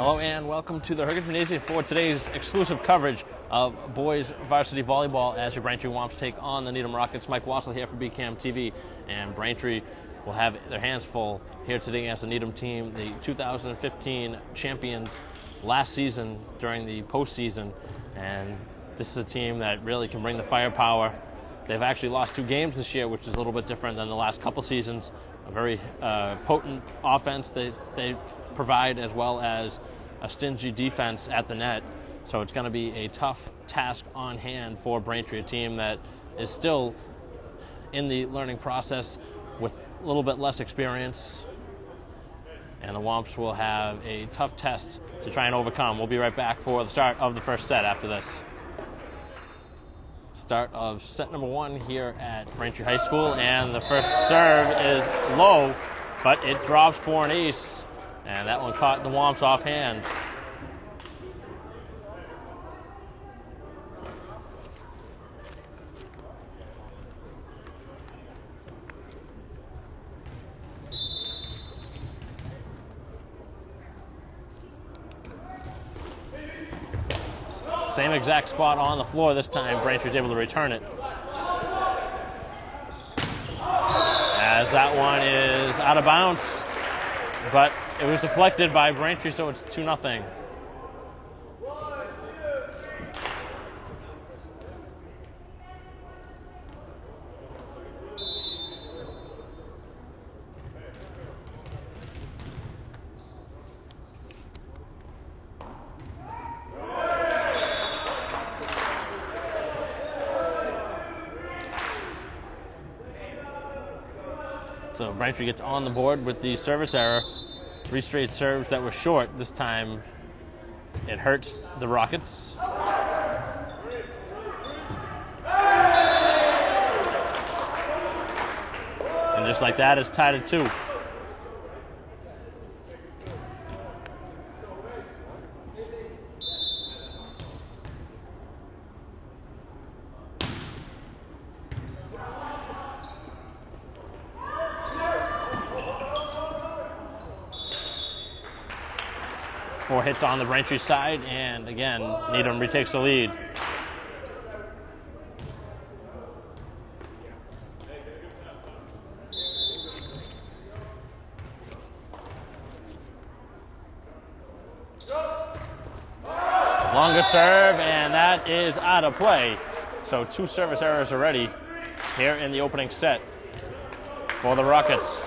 Hello and welcome to the Hurricane Gymnasium for today's exclusive coverage of boys varsity volleyball as your Braintree Womps take on the Needham Rockets. Mike Wassel here for BCAM TV, and Braintree will have their hands full here today against the Needham team, the 2015 champions last season during the postseason, and this is a team that really can bring the firepower. They've actually lost 2 games this year, which is a little bit different than the last couple seasons. A very potent offense they provide, as well as a stingy defense at the net. So it's going to be a tough task on hand for Braintree, a team that is still in the learning process with a little bit less experience. And the Womps will have a tough test to try and overcome. We'll be right back for the start of the first set after this. Start of set number 1 here at Braintree High School, and the first serve is low, but it drops for an ace, and that one caught the Womps off hand. Same exact spot on the floor this time. Braintree's able to return it. As that one is out of bounds, but it was deflected by Braintree, so it's 2-0. So Braintree gets on the board with the service error. 3 straight serves that were short. This time it hurts the Rockets. And just like that, it's tied at 2. Four hits on the Braintree side, and again, Needham retakes the lead. Longer serve, and that is out of play. So 2 service errors already here in the opening set for the Rockets.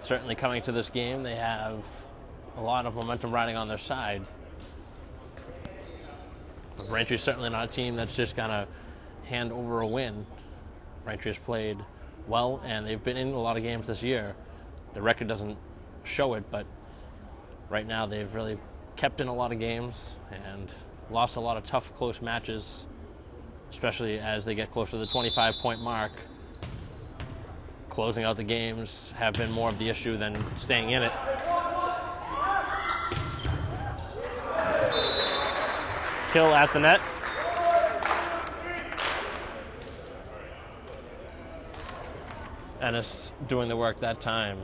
Certainly coming to this game, they have a lot of momentum riding on their side. But Braintree's certainly not a team that's just going to hand over a win. Braintree has played well, and they've been in a lot of games this year. The record doesn't show it, but right now they've really kept in a lot of games and lost a lot of tough, close matches, especially as they get closer to the 25-point mark. Closing out the games have been more of the issue than staying in it. Kill at the net. Ennis doing the work that time.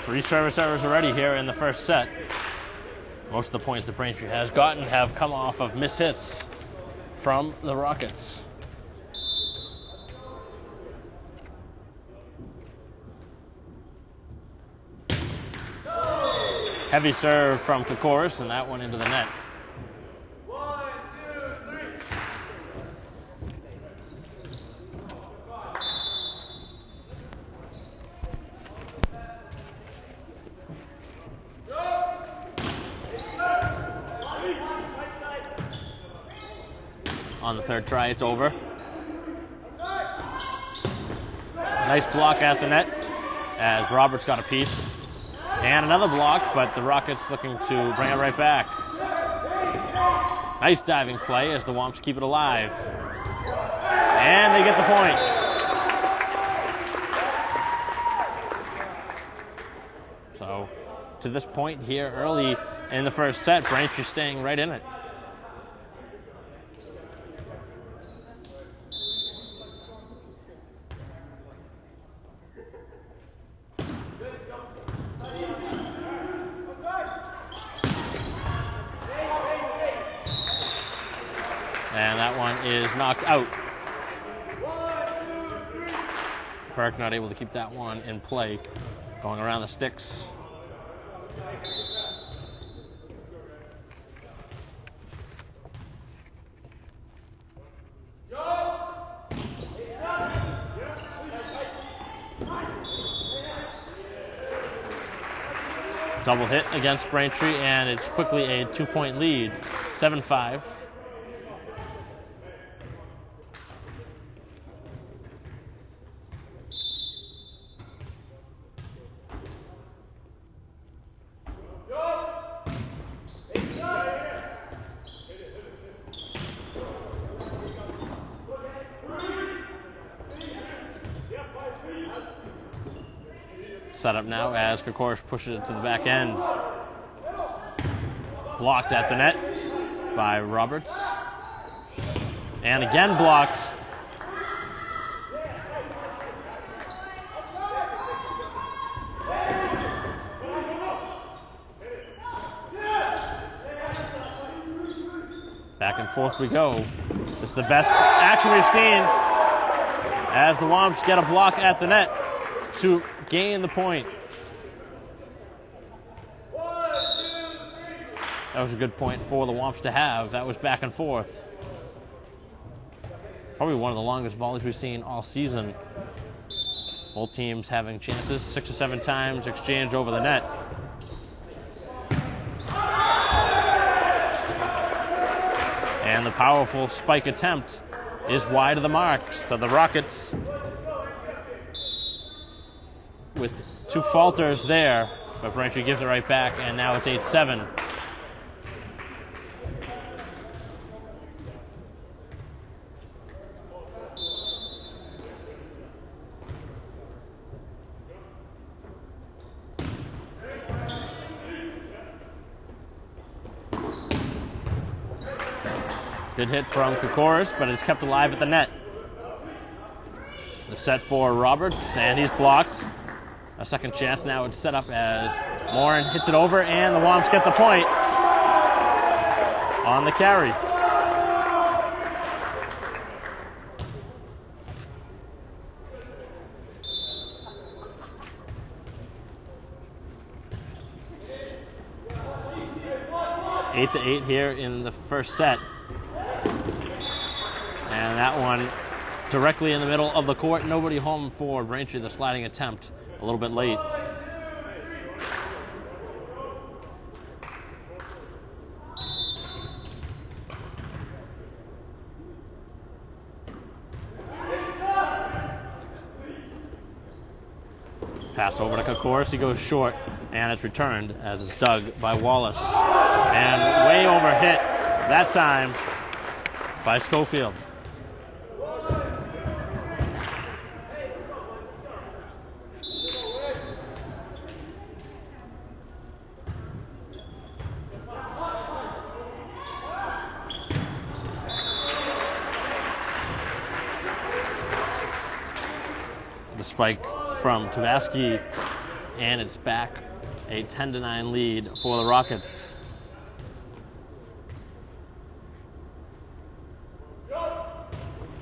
Three service errors already here in the first set. Most of the points that Braintree has gotten have come off of missed hits from the Rockets. Heavy serve from Kokoris, and that one into the net. On the third try, it's over. Nice block at the net as Roberts got a piece. And another block, but the Rockets looking to bring it right back. Nice diving play as the Womps keep it alive. And they get the point. to this point here early in the first set. Braintree staying right in it. And that one is knocked out. Burke not able to keep that one in play. Going around the sticks. Double hit against Braintree, and it's quickly a 2-point lead, 7-5. Set up now as Kokoris pushes it to the back end. Blocked at the net by Roberts. And again blocked. Back and forth we go. This is the best action we've seen as the Womps get a block at the net to gain the point. That was a good point for the Womps to have. That was back and forth. Probably one of the longest volleys we've seen all season. Both teams having chances 6 or 7 times, exchange over the net. And the powerful spike attempt is wide of the mark. So the Rockets, with 2 falters there, but Braintree gives it right back, and now it's 8-7. Good hit from Kokoris, but it's kept alive at the net. The set for Roberts, and he's blocked. A second chance now. It's set up as Morin hits it over, and the Womps get the point on the carry. Eight to 8 here in the first set. And that one directly in the middle of the court. Nobody home for Braintree. The sliding attempt a little bit late. Pass over to Kokoris. He goes short, and it's returned as it's dug by Wallace. And way over hit that time by Schofield. The spike from Tavaski, and it's back a 10-9 lead for the Rockets.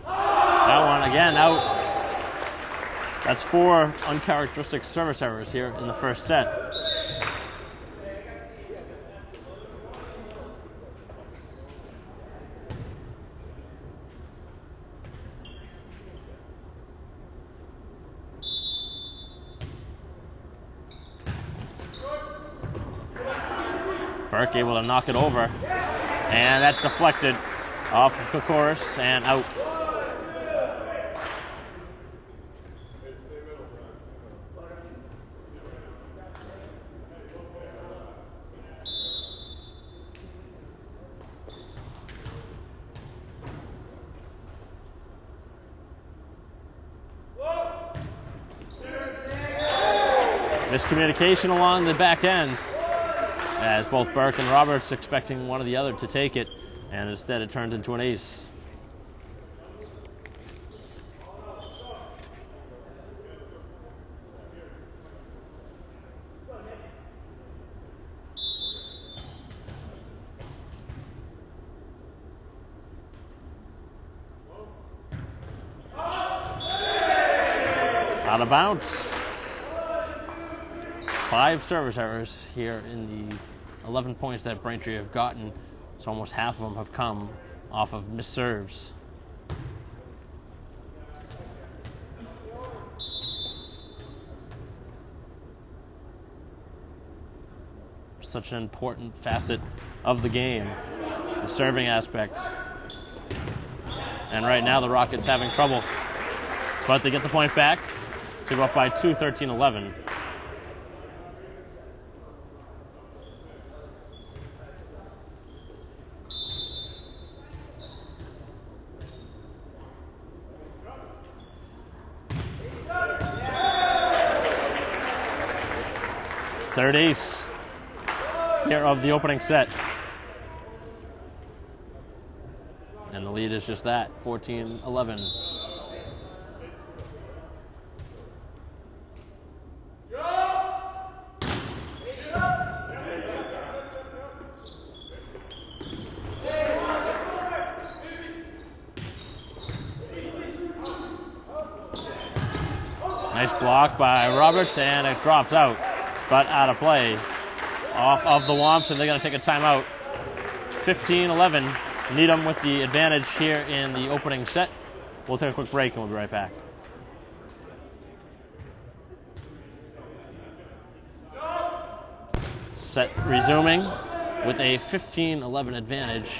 That one again out. That's 4 uncharacteristic service errors here in the first set. Burke able to knock it over, and that's deflected off of Kokoris and out. Miscommunication along the back end. as both Burke and Roberts expecting one or the other to take it, and instead it turns into an ace. Out of bounds. 5 service errors here in the 11 points that Braintree have gotten. So almost half of them have come off of missed serves. Such an important facet of the game, the serving aspect. And right now the Rockets having trouble. But they get the point back to go up by 2, 13-11. Third ace here of the opening set. And the lead is just that, 14-11. Nice block by Roberts, and it drops out, but out of play off of the Womps, and they're going to take a timeout. 15-11. Needham with the advantage here in the opening set. We'll take a quick break and we'll be right back. Set resuming with a 15-11 advantage.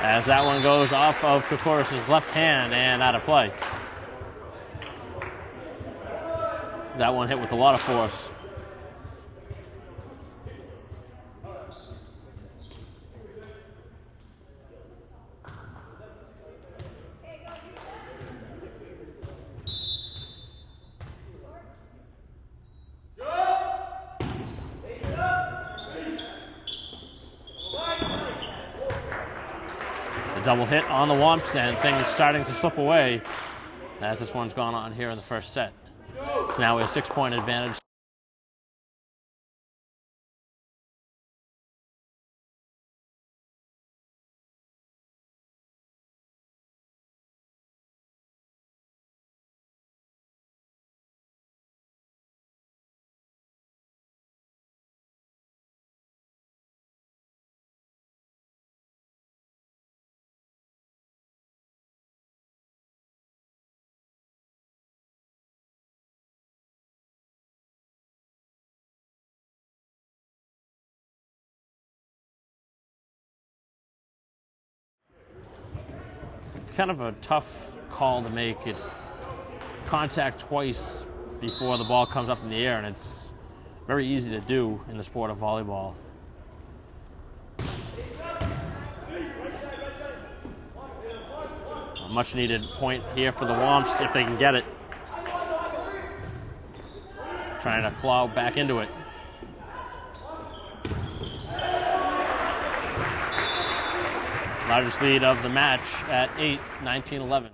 As that one goes off of Kokoris' left hand and out of play. That one hit with a lot of force. Double hit on the Womps, and things starting to slip away as this one's gone on here in the first set. It's now a 6-point advantage. Kind of a tough call to make. It's contact twice before the ball comes up in the air, and it's very easy to do in the sport of volleyball. A much needed point here for the Womps if they can get it. Trying to claw back into it. Largest lead of the match at 8, 19-11.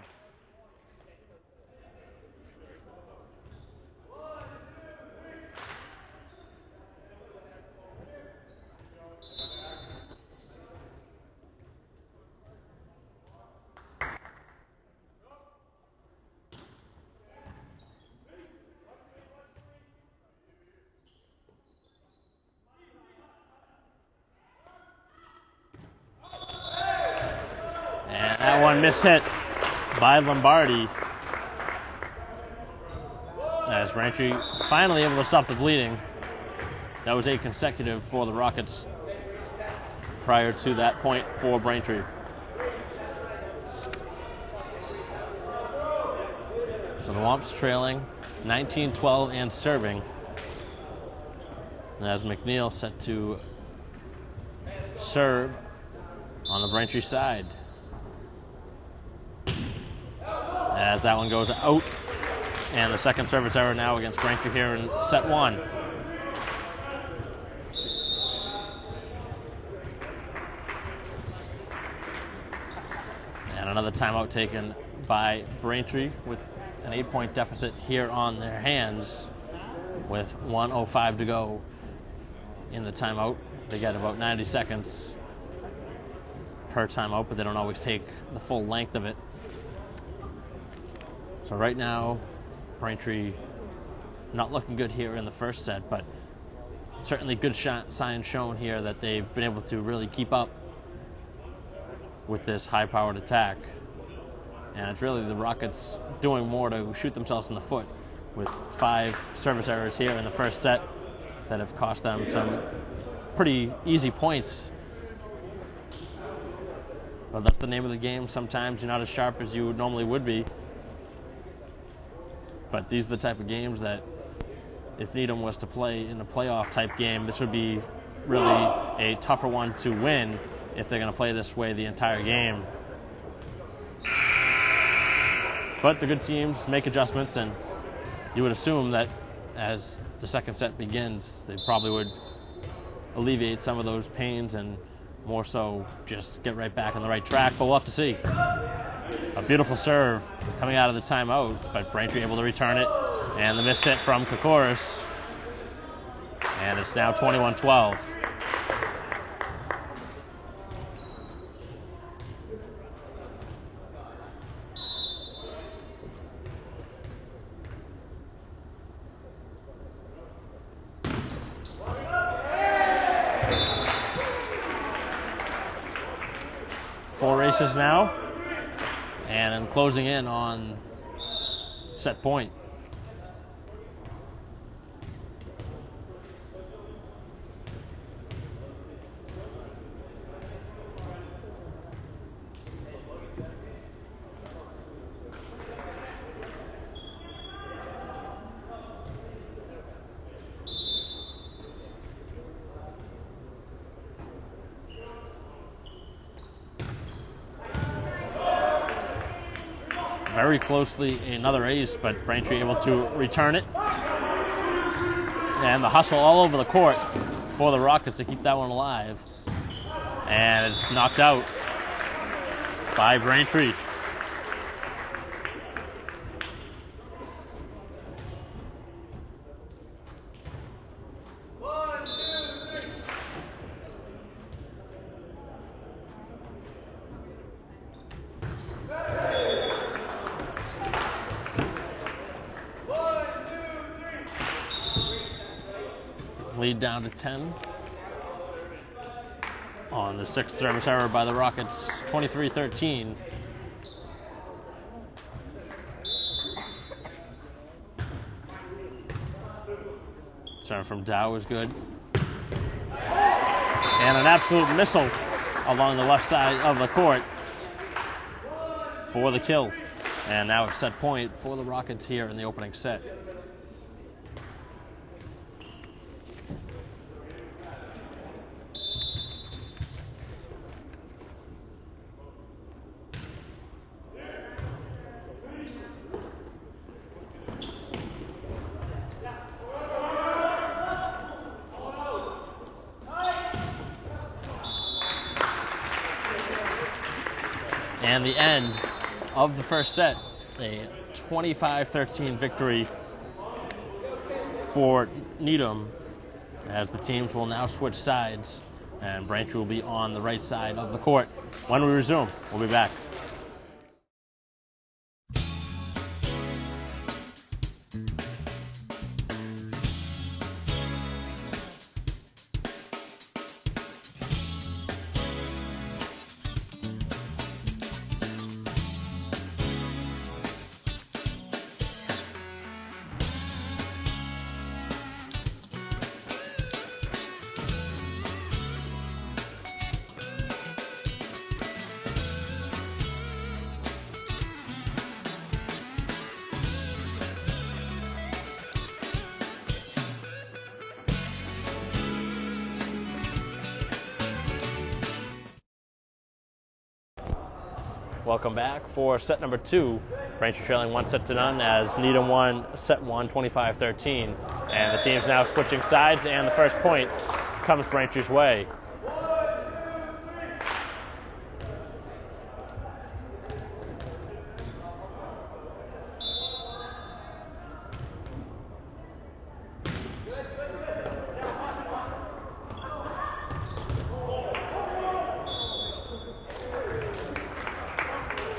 That one mishit by Lombardi. As Braintree finally able to stop the bleeding. That was 8 consecutive for the Rockets prior to that point for Braintree. So the Womps trailing 19-12 and serving. And as McNeil set to serve on the Braintree side. As that one goes out And the second service error now against Braintree here in set one. And another timeout taken by Braintree with an 8-point deficit here on their hands with 1:05 to go in the timeout. They get about 90 seconds per timeout, but they don't always take the full length of it. So right now, Braintree not looking good here in the first set, but certainly good signs shown here that they've been able to really keep up with this high-powered attack. And it's really the Rockets doing more to shoot themselves in the foot with 5 service errors here in the first set that have cost them some pretty easy points. But that's the name of the game. Sometimes you're not as sharp as you normally would be. But these are the type of games that if Needham was to play in a playoff type game, this would be really a tougher one to win if they're going to play this way the entire game. But the good teams make adjustments, and you would assume that as the second set begins, they probably would alleviate some of those pains and more so just get right back on the right track, but we'll have to see. A beautiful serve coming out of the timeout, but Braintree able to return it, and the miss hit from Kokoris, and it's now 21-12. Four races now, and closing in on set point. Very closely another ace, but Braintree able to return it. And the hustle all over the court for the Rockets to keep that one alive. And it's knocked out by Braintree. Lead down to 10 on the sixth service error by the Rockets, 23-13. Serve from Dow is good. And an absolute missile along the left side of the court for the kill. And now it's set point for the Rockets here in the opening set. And the end of the first set, a 25-13 victory for Needham, as the teams will now switch sides and Braintree will be on the right side of the court. When we resume, we'll be back. Welcome back for set number 2. Braintree trailing 1-0 as Needham won set 1, 25-13. And the team's now switching sides, and the first point comes Braintree's way.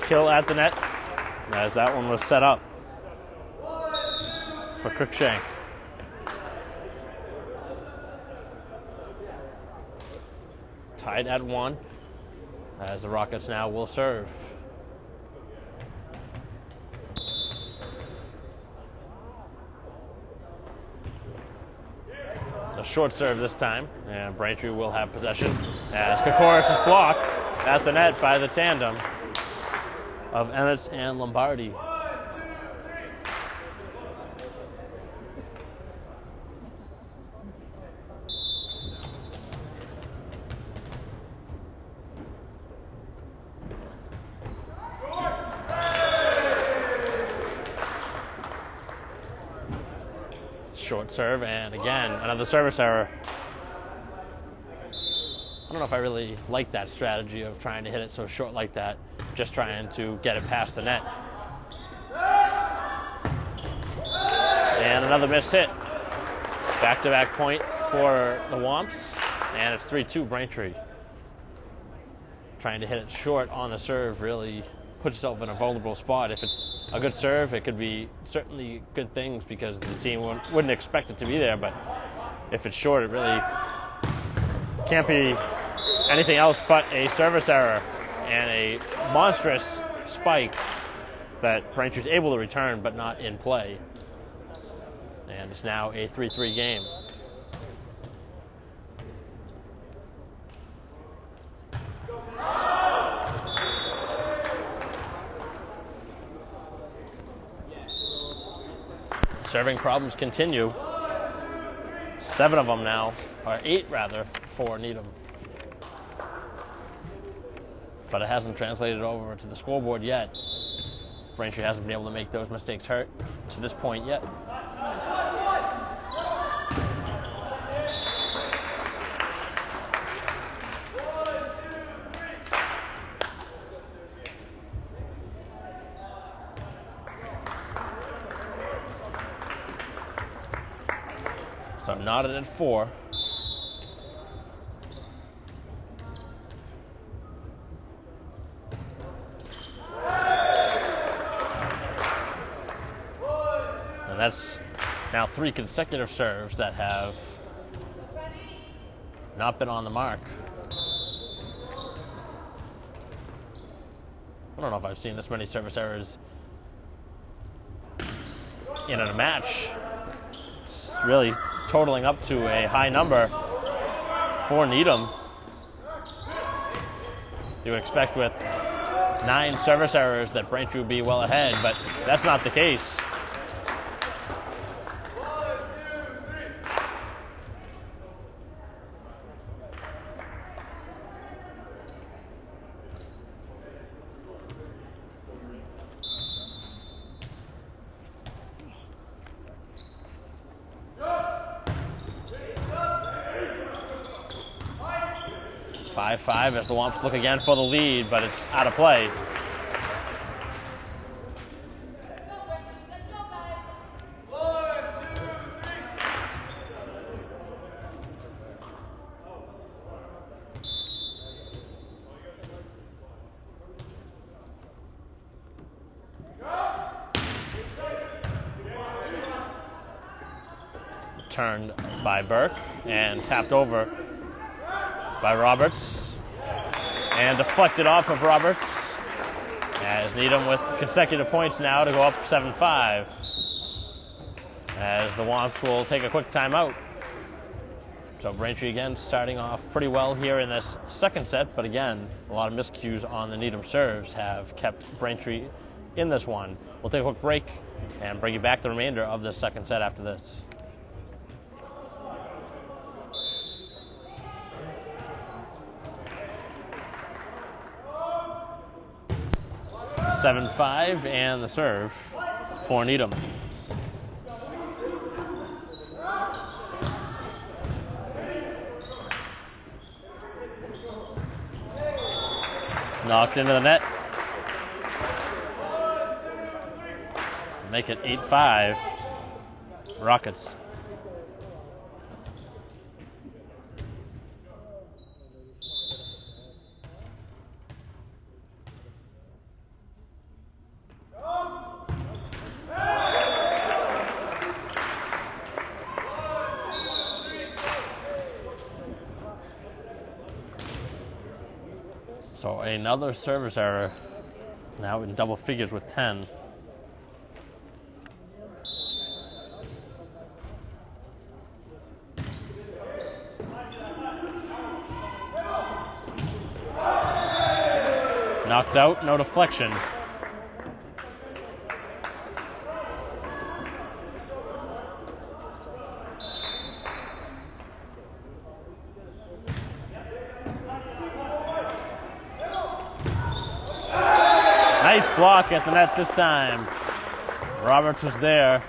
Kill at the net, as that one was set up for Cruikshank. Tied at 1, as the Rockets now will serve. A short serve this time, and Braintree will have possession as Kokoris is blocked at the net by the tandem of Emmets and Lombardi. Short serve, and again, another service error. I don't know if I really like that strategy of trying to hit it so short like that, just trying to get it past the net. And another missed hit. Back-to-back point for the Womps, and it's 3-2 Braintree. Trying to hit it short on the serve really puts yourself in a vulnerable spot. If it's a good serve, it could be certainly good things because the team wouldn't expect it to be there, but if it's short, it really can't be anything else but a service error and a monstrous spike that Braintree's able to return but not in play. And it's now a 3-3 game. Serving problems continue. 7 of them now, or 8 rather, for Needham. But it hasn't translated over to the scoreboard yet. Braintree hasn't been able to make those mistakes hurt to this point yet. So knotted at 4. And that's now 3 consecutive serves that have not been on the mark. I don't know if I've seen this many service errors in a match. It's really totaling up to a high number for Needham. You would expect with 9 service errors that Braintree would be well ahead, but that's not the case. Five as the Womps look again for the lead, but it's out of play. Turned by Burke and tapped over by Roberts. And deflected off of Roberts as Needham with consecutive points now to go up 7-5. As the Womps will take a quick timeout. So Braintree again starting off pretty well here in this second set, but again, a lot of miscues on the Needham serves have kept Braintree in this one. We'll take a quick break and bring you back the remainder of this second set after this. 7-5, and the serve for Needham. Knocked into the net. Make it 8-5. Rockets. So another service error, now in double figures with 10. Knocked out, no deflection. Nice block at the net this time. Roberts was there.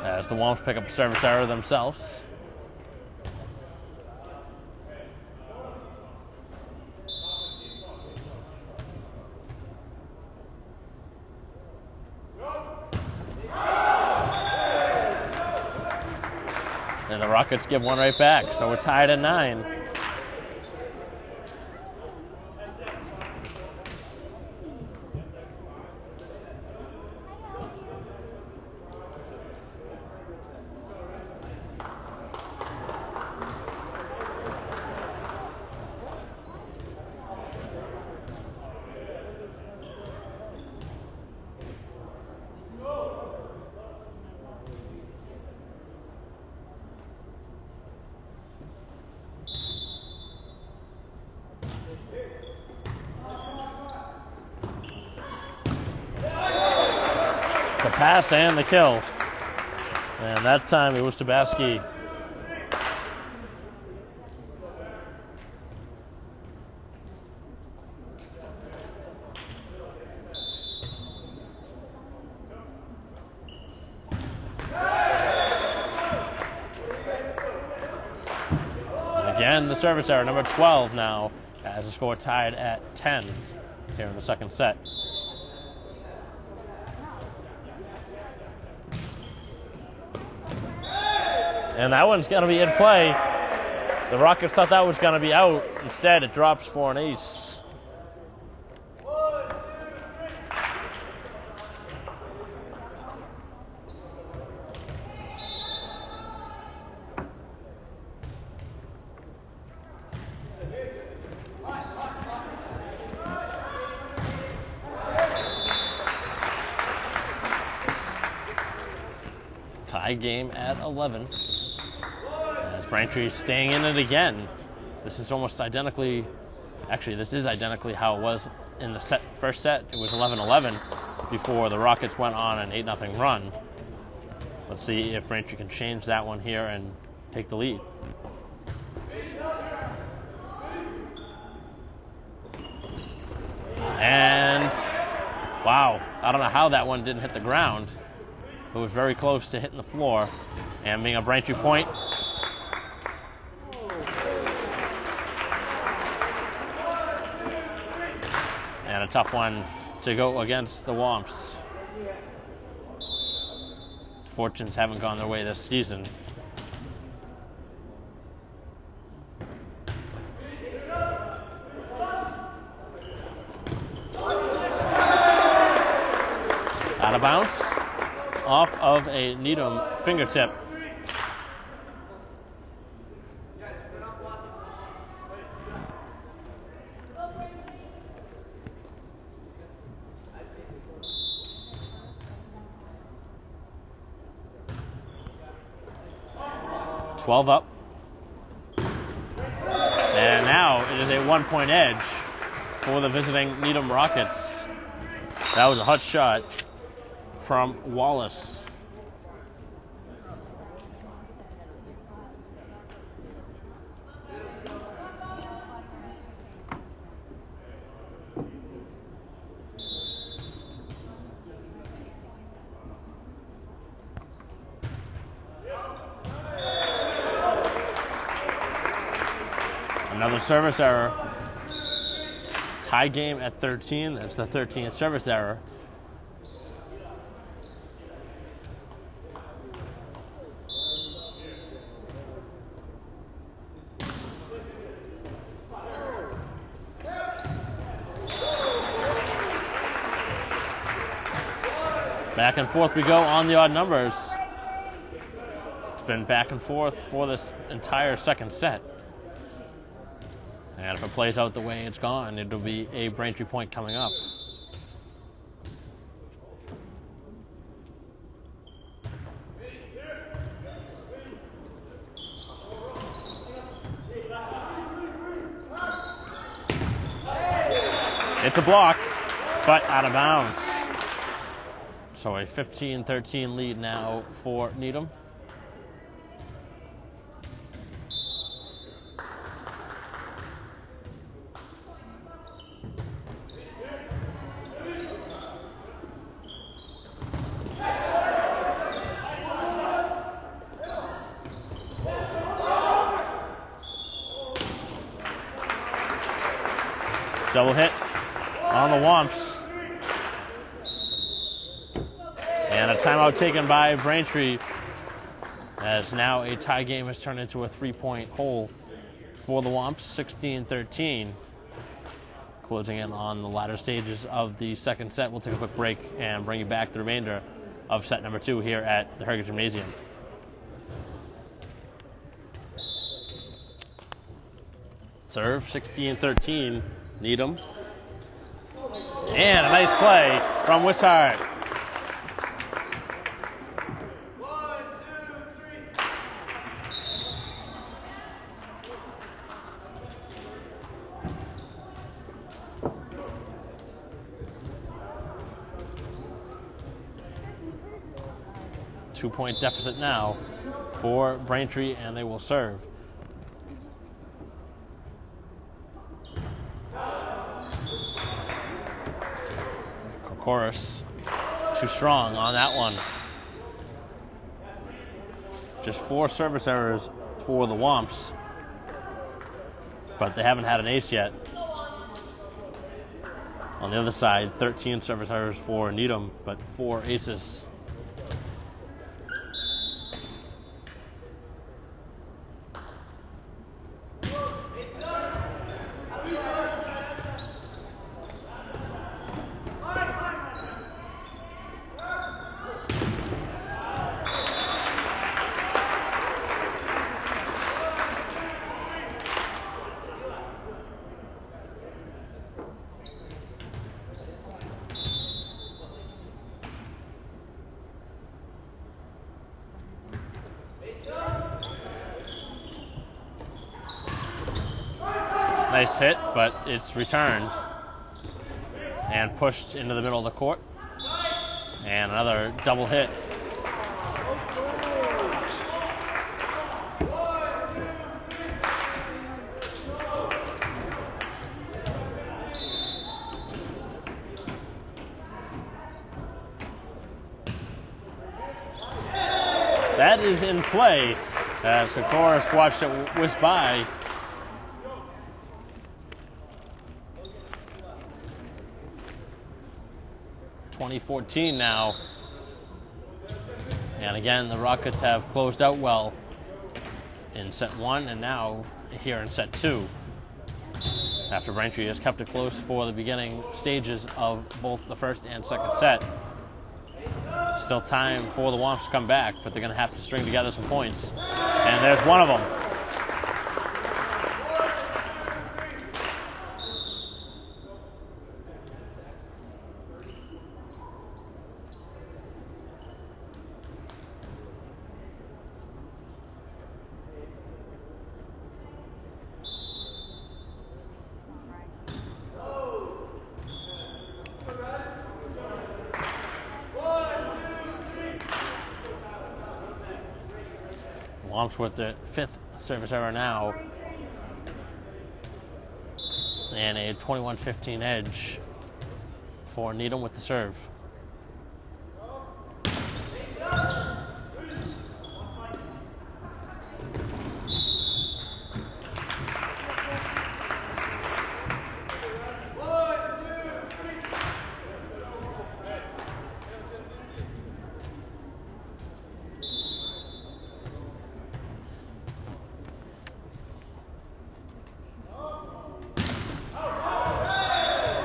As the Womps pick up a service error themselves. And the Rockets give one right back, so we're tied at 9. The pass and the kill. And that time it was Tabaski. Again, the service error, number 12 now, as the score tied at 10 here in the second set. And that one's going to be in play. The Rockets thought that was going to be out. Instead, it drops for an ace. Tie game at 11. As Braintree staying in it again. This is almost identically, actually this is identically how it was in the first set. It was 11-11 before the Rockets went on an 8-0 run. Let's see if Braintree can change that one here and take the lead. And wow, I don't know how that one didn't hit the ground. It was very close to hitting the floor and being a Braintree point. And a tough one to go against the Womps. Fortunes haven't gone their way this season. Out of bounds. Off of a Needham fingertip. Up. And now it is a 1-point edge for the visiting Needham Rockets. That was a hot shot from Wallace. Another service error. Tie game at 13. That's the 13th service error. Back and forth we go on the odd numbers. It's been back and forth for this entire second set. And if it plays out the way it's gone, it'll be a Braintree point coming up. It's a block, but out of bounds. So a 15-13 lead now for Needham. Double hit on the Womps. And a timeout taken by Braintree, as now a tie game has turned into a 3-point hole for the Womps, 16-13. Closing in on the latter stages of the second set. We'll take a quick break and bring you back the remainder of set number 2 here at the Heritage Gymnasium. Serve, 16-13, Needham. And a nice play from Wishart. 2-point deficit now for Braintree, and they will serve. Kokoris too strong on that one. Just 4 service errors for the Womps, but they haven't had an ace yet. On the other side, 13 service errors for Needham, but 4 aces. Nice hit, but it's returned and pushed into the middle of the court. And another double hit. That is in play as Kokoris watched it whiz by. .2014 now. And again, the Rockets have closed out well in set 1 and now here in set 2. After Braintree has kept it close for the beginning stages of both the first and second set. Still time for the Womps to come back, but they're going to have to string together some points. And there's one of them. Womps with the 5th service error now. And a 21-15 edge for Needham with the serve.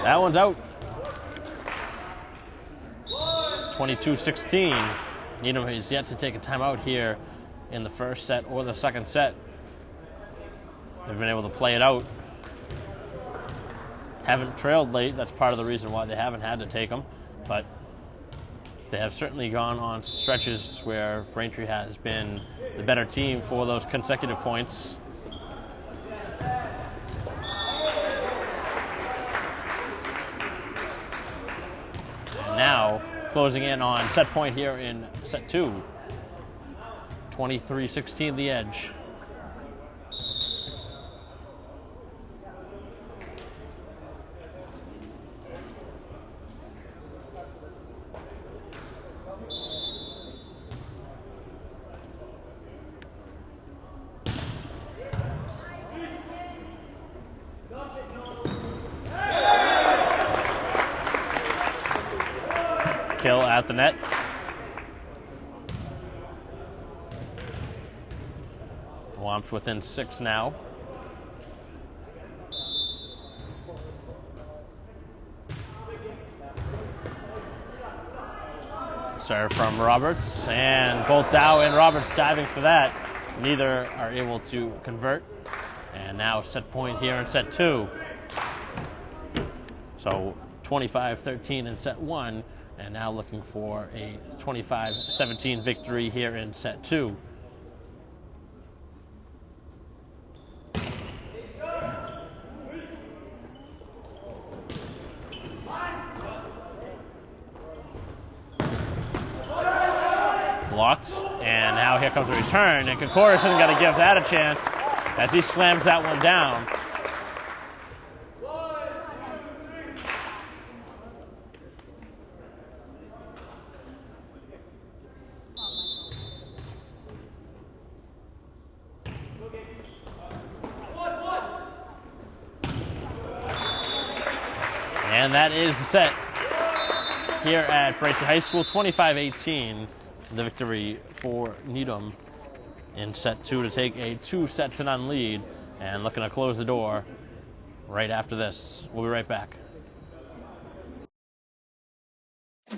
That one's out. 22-16. Needham has yet to take a timeout here in the first set or the second set. They've been able to play it out. Haven't trailed late. That's part of the reason why they haven't had to take them. But they have certainly gone on stretches where Braintree has been the better team for those consecutive points. Now closing in on set point here in set 2. 23-16 the edge. Kill at the net. Womps within 6 now. Serve from Roberts, and both Dow and Roberts diving for that. Neither are able to convert. And now set point here in set 2. So 25-13 in set 1. And now looking for a 25-17 victory here in set 2. Blocked, and now here comes a return, and Kokoris isn't going to give that a chance as he slams that one down. And that is the set here at Braintree High School, 25-18, the victory for Needham in set 2 to take a 2-0 lead, and looking to close the door right after this. We'll be right back. We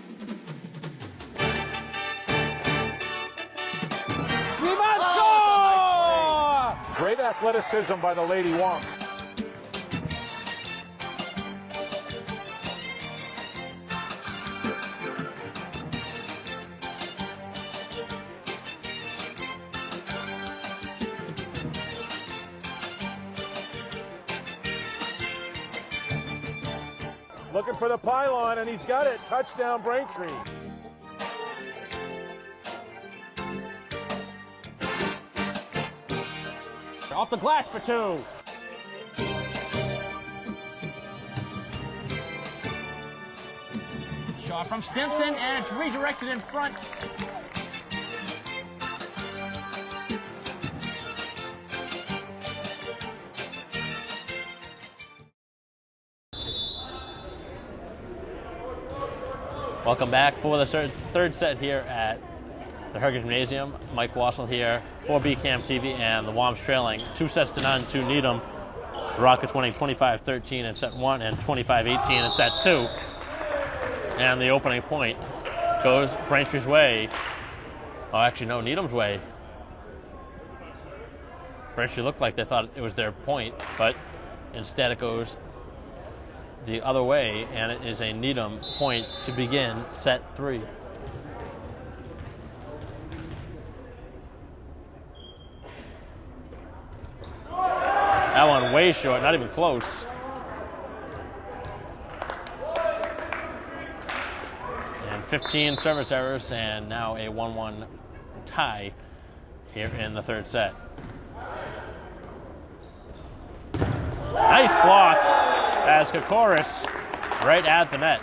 must score! Great athleticism by the Lady Womp. Looking for the pylon, and he's got it. Touchdown, Braintree. Off the glass for 2. Shot from Stinson, and it's redirected in front. Welcome back for the third set here at the Hergen Gymnasium. Mike Wassel here for BCAM TV, and the Woms trailing 2-0 to Needham. The Rockets winning 25-13 in set 1 and 25-18 in set 2. And the opening point goes Braintree's way. Oh, actually, no, Needham's way. Braintree looked like they thought it was their point, but instead it goes the other way, and it is a Needham point to begin set 3. That one way short, not even close. And 15 service errors, and now a 1-1 tie here in the third set. Nice block as Kokoris right at the net.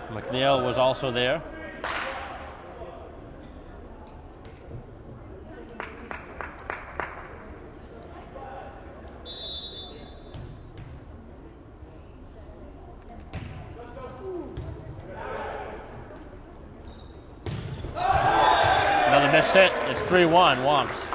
McNeil was also there. Another missed hit. It's 3-1 Womps.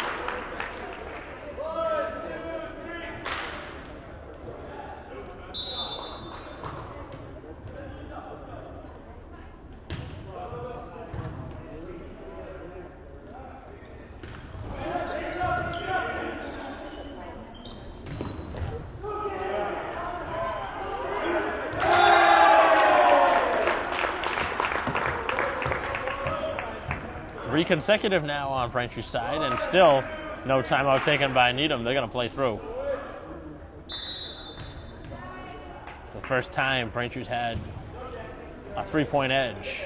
Three consecutive now on Braintree's side, and still no timeout taken by Needham. They're going to play through. It's the first time Braintree's had a 3-point edge.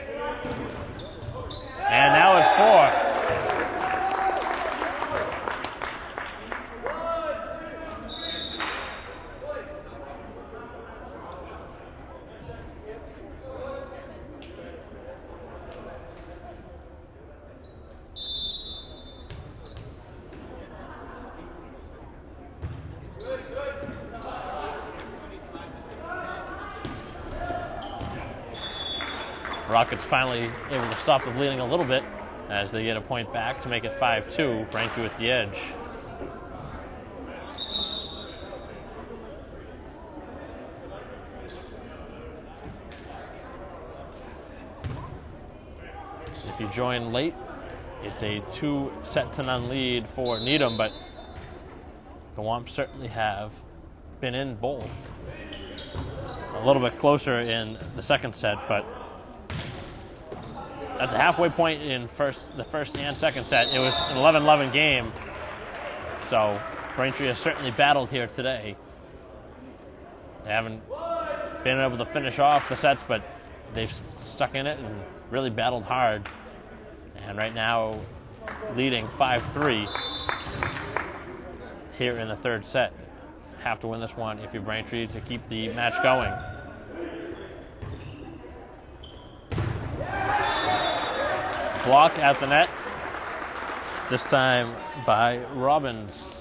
And now it's 4. Rockets finally able to stop the bleeding a little bit as they get a point back to make it 5-2. Braintree at the edge. If you join late, it's a 2-0 lead for Needham, but the Womps certainly have been in both. A little bit closer in the second set, but at the halfway point in the first and second set, it was an 11-11 game. So Braintree has certainly battled here today. They haven't been able to finish off the sets, but they've stuck in it and really battled hard. And right now, leading 5-3 here in the third set. Have to win this one if you're Braintree to keep the match going. Blocked at the net, this time by Robbins.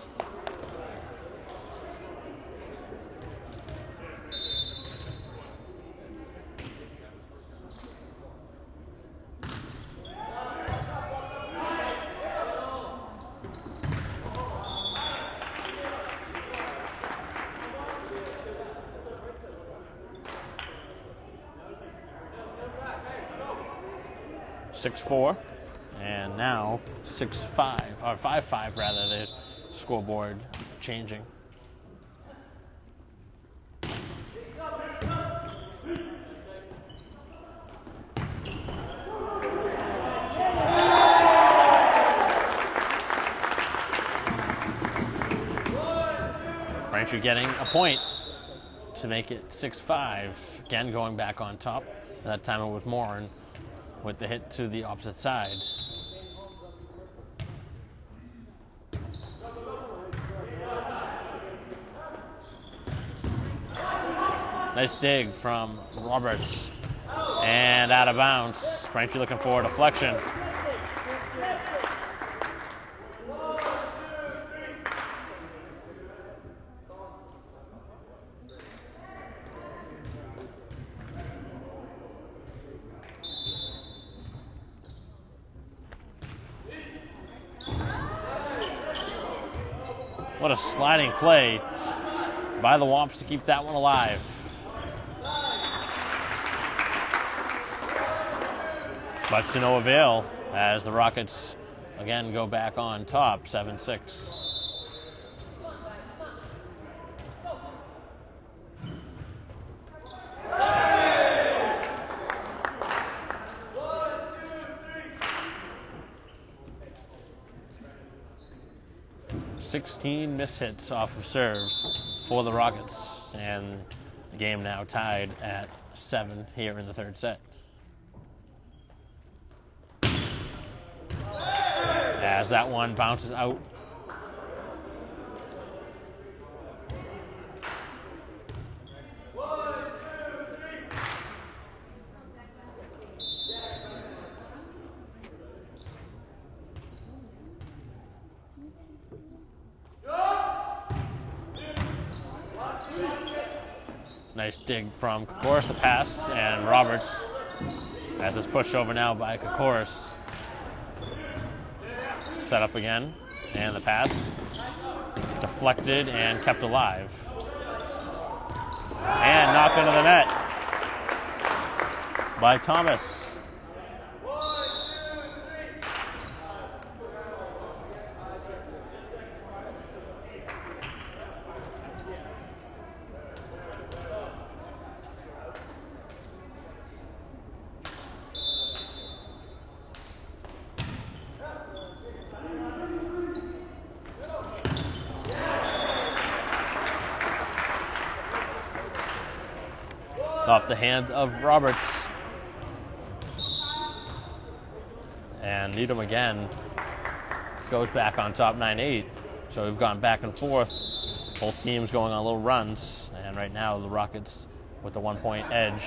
(6-4), and now 6-5, or 5-5 rather, the scoreboard changing. Braintree getting a point to make it 6-5. Again, going back on top. That time it was Morin with the hit to the opposite side. Nice dig from Roberts. And out of bounds. Braintree looking for a deflection. What a sliding play by the Womps to keep that one alive. But to no avail as the Rockets again go back on top, 7-6. (16 miss hits off of serves for the Rockets, and the game now tied at 7 here in the third set. as that one bounces out. Nice dig from Kokoris, the pass, and Roberts, as it's pushed over now by Kokoris. Set up again, and the pass deflected and kept alive. And knocked into the net by Thomas. Off the hands of Roberts. And Needham again goes back on top 9-8. So we've gone back and forth. Both teams going on little runs. And right now the Rockets with the 1-point edge.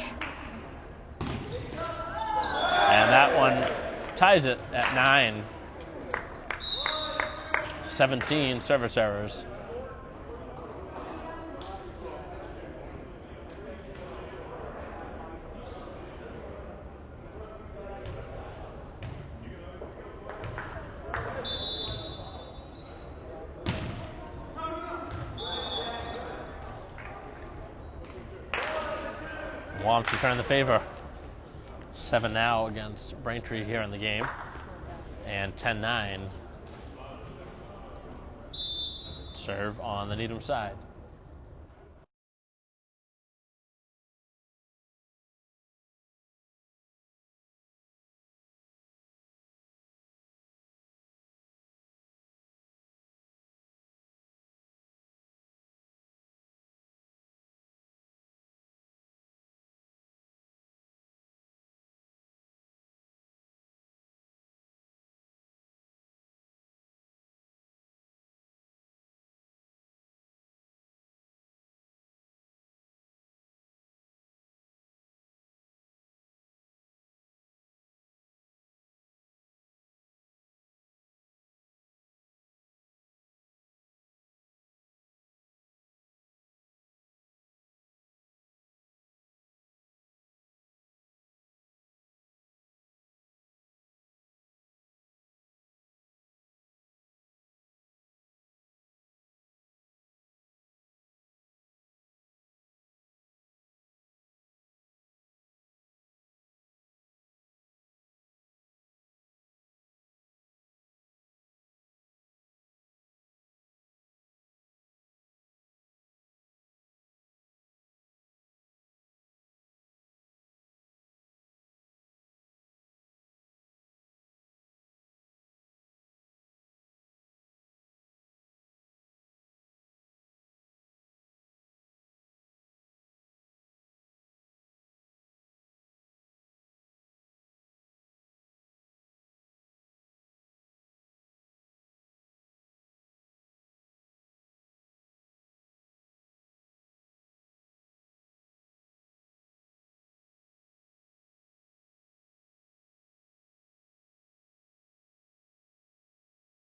And that one ties it at 9. 17 service errors. Wamps return the favor. 7 now against Braintree here in the game. And 10-9. Serve on the Needham side.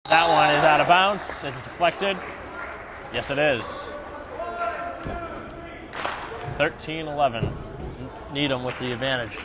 That one is out of bounds. Is it deflected? Yes, it is. 13-11. Needham with the advantage.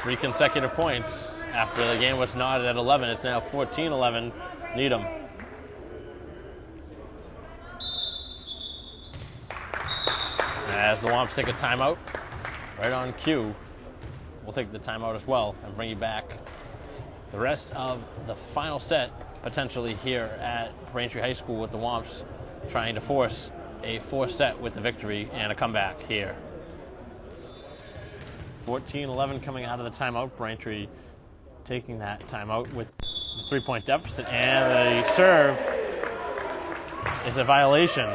Three consecutive points after the game was knotted at 11. It's now 14-11 Needham. As the Wamps take a timeout, right on cue. we'll take the timeout as well and bring you back the rest of the final set, potentially here at Braintree High School, with the Womps trying to force a 4th set with the victory and a comeback here. 14-11 coming out of the timeout. Braintree taking that timeout with a 3-point deficit, and the serve is a violation.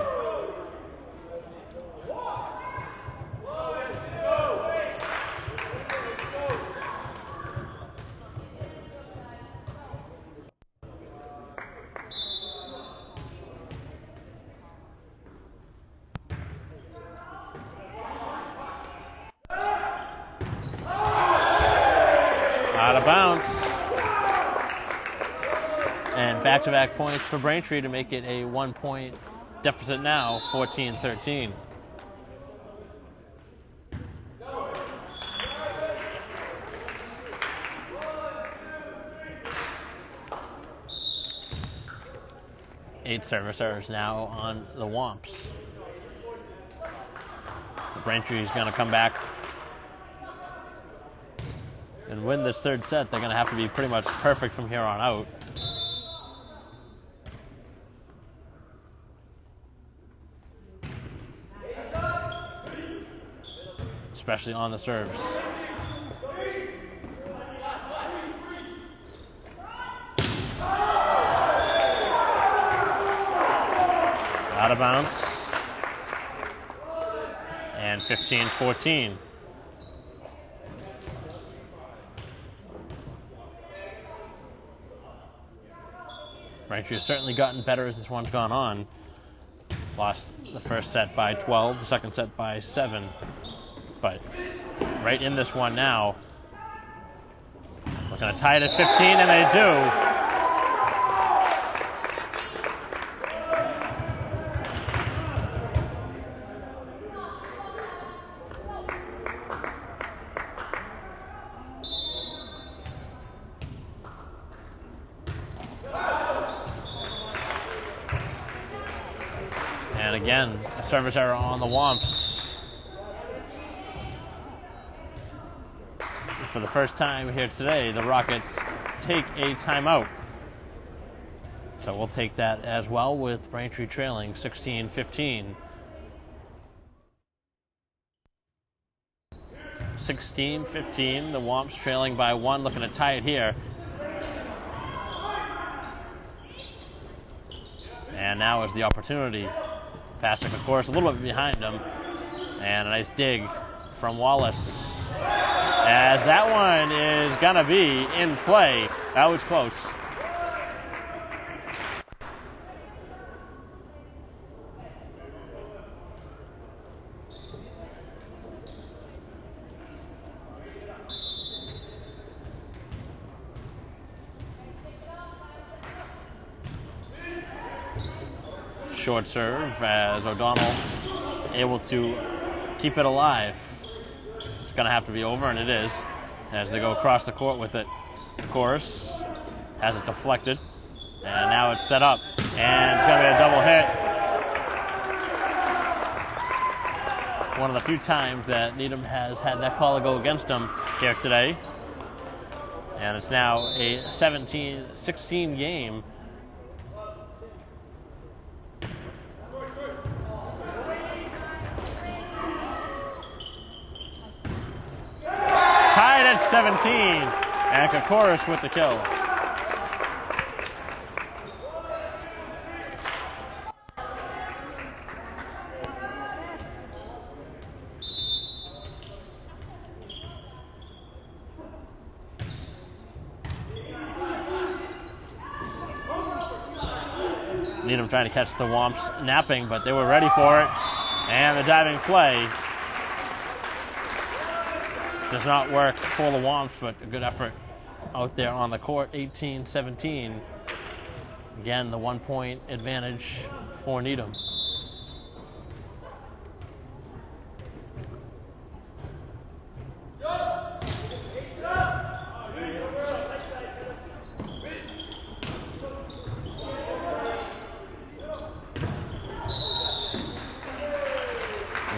Out of bounds. And back-to-back points for Braintree to make it a 1-point deficit now, 14-13. Eight service errors now on the Womps. Braintree is going to come back and win this 3rd set. They're going to have to be pretty much perfect from here on out. Especially on the serves. Out of bounds. And 15-14. Braintree has certainly gotten better as this one's gone on. Lost the first set by 12, the second set by 7. But right in this one now. Looking to tie it at 15, and they do. And again, a service error on the Womps. For the first time here today, the Rockets take a timeout. So we'll take that as well, with Braintree trailing 16-15. 16-15, the Womps trailing by 1, looking to tie it here. And now is the opportunity. Passing, of course, a little bit behind him. And a nice dig from Wallace. As that one is going to be in play. That was close. Short serve as O'Donnell able to keep it alive. It's going to have to be over, and it is, as they go across the court with it. Of course, has it deflected, and now it's set up, and it's going to be a double hit. One of the few times that Needham has had that call go against them here today. And it's now a 17-16 game. Tied at 17, and Kokoris with the kill. Needham trying to catch the Womps napping, but they were ready for it. And the diving play does not work for the Womps, but a good effort out there on the court. 18-17. Again, the 1-point advantage for Needham.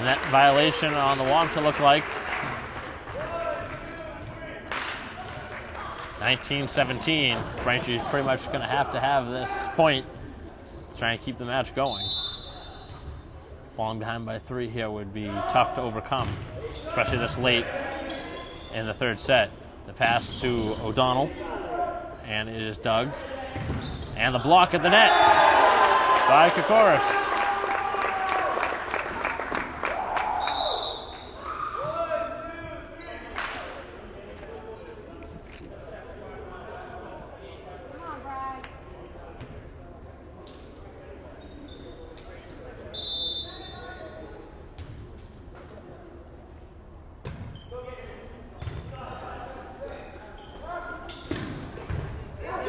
Net violation on the Womps, it looked like. 19-17. Braintree's pretty much going to have this point to try and keep the match going. Falling behind by 3 here would be tough to overcome, especially this late in the third set. The pass to O'Donnell, and it is dug. And the block at the net by Kokoris.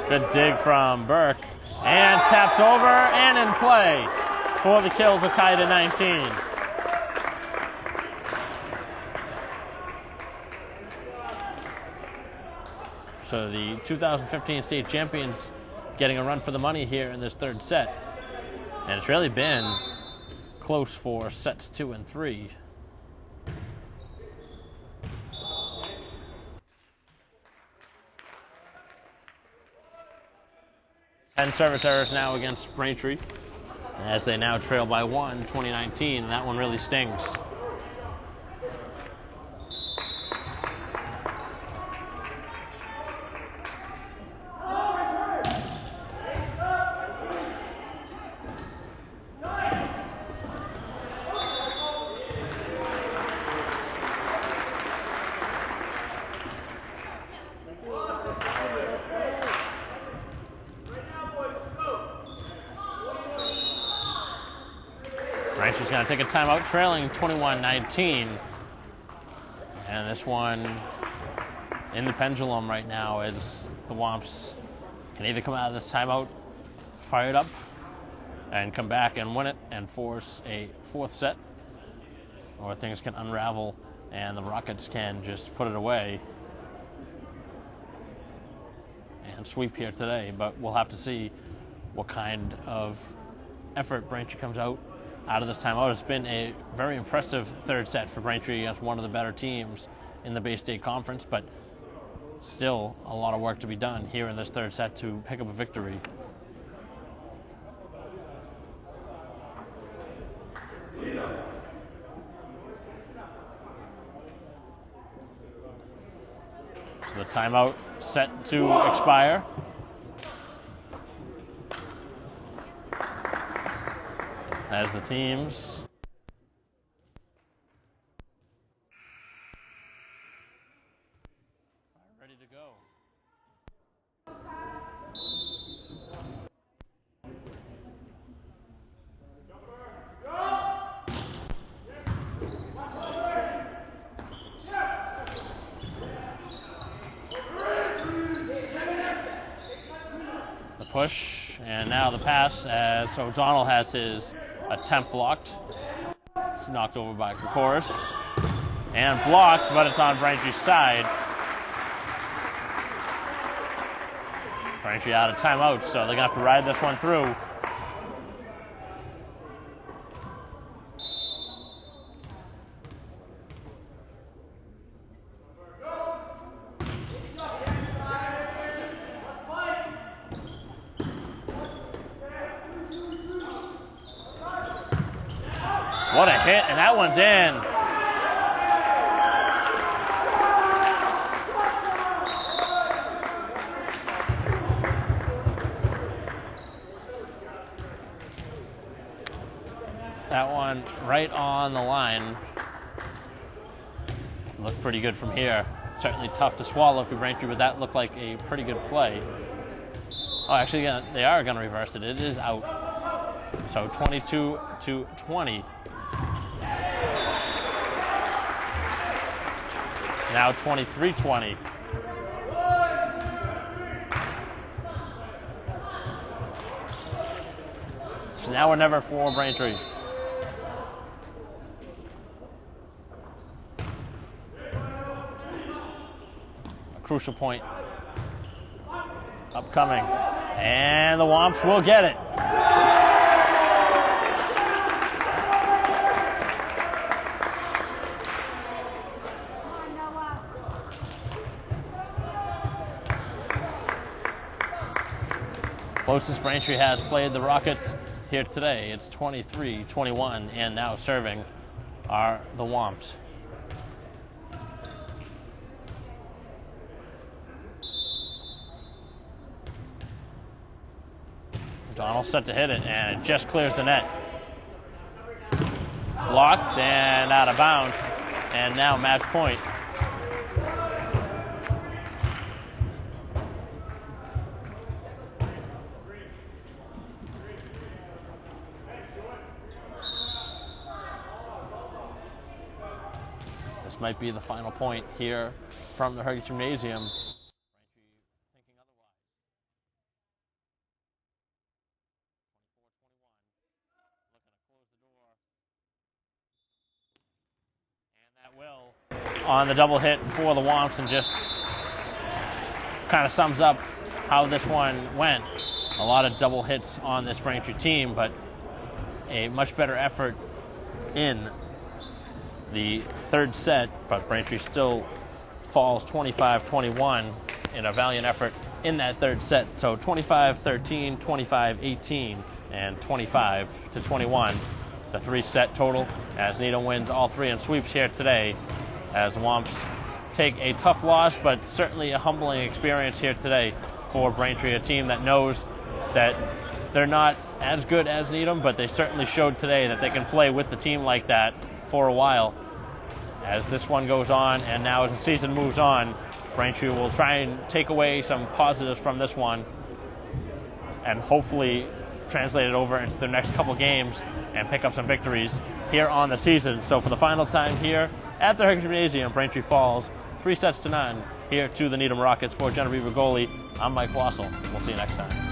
Good dig from Burke, and tapped over and in play for the kill to tie to 19. So the 2015 state champions getting a run for the money here in this third set. And it's really been close for sets 2 and 3. And service errors now against Braintree, as they now trail by 1, 2019, and that one really stings. Braintree's going to take a timeout, trailing 21-19. And this one in the pendulum right now, as the Womps can either come out of this timeout fired up and come back and win it and force a 4th set, or things can unravel and the Rockets can just put it away and sweep here today. But we'll have to see what kind of effort Braintree comes out of this timeout. It's been a very impressive third set for Braintree against one of the better teams in the Bay State Conference, but still a lot of work to be done here in this third set to pick up a victory. So the timeout set to expire. As the teams are ready to go. The push, and now the pass as O'Donnell has his attempt blocked. It's knocked over by Kokoris. And blocked, but it's on Braintree's side. Braintree out of timeout, so they're going to have to ride this one through. What a hit, and that one's in. That one right on the line. Looked pretty good from here. Certainly tough to swallow for Braintree, but that looked like a pretty good play. Oh, actually, yeah, they are going to reverse it. It is out. So 22-20. Now 23-20. So now or never for Braintree. A crucial point upcoming. And the Womps will get it. Closest Braintree has played the Rockets here today. It's 23-21, and now serving are the Womps. Donald set to hit it, and it just clears the net. Blocked and out of bounds, and now match point. This might be the final point here from the Hurricane Gymnasium. On the double hit for the Womps, and just kind of sums up how this one went. A lot of double hits on this Braintree team, but a much better effort in the third set. But Braintree still falls 25-21 in a valiant effort in that third set. So 25-13, 25-18, and 25-21. The three-set total as Needham wins all three and sweeps here today, as the Womps take a tough loss, but certainly a humbling experience here today for Braintree, a team that knows that they're not as good as Needham, but they certainly showed today that they can play with the team like that for a while. As this one goes on, and now as the season moves on, Braintree will try and take away some positives from this one and hopefully translate it over into their next couple games and pick up some victories here on the season. So for the final time here at the Hurricane Gymnasium, Braintree falls 3-0 here to the Needham Rockets. For Genevieve Rigoli, I'm Mike Wassel. We'll see you next time.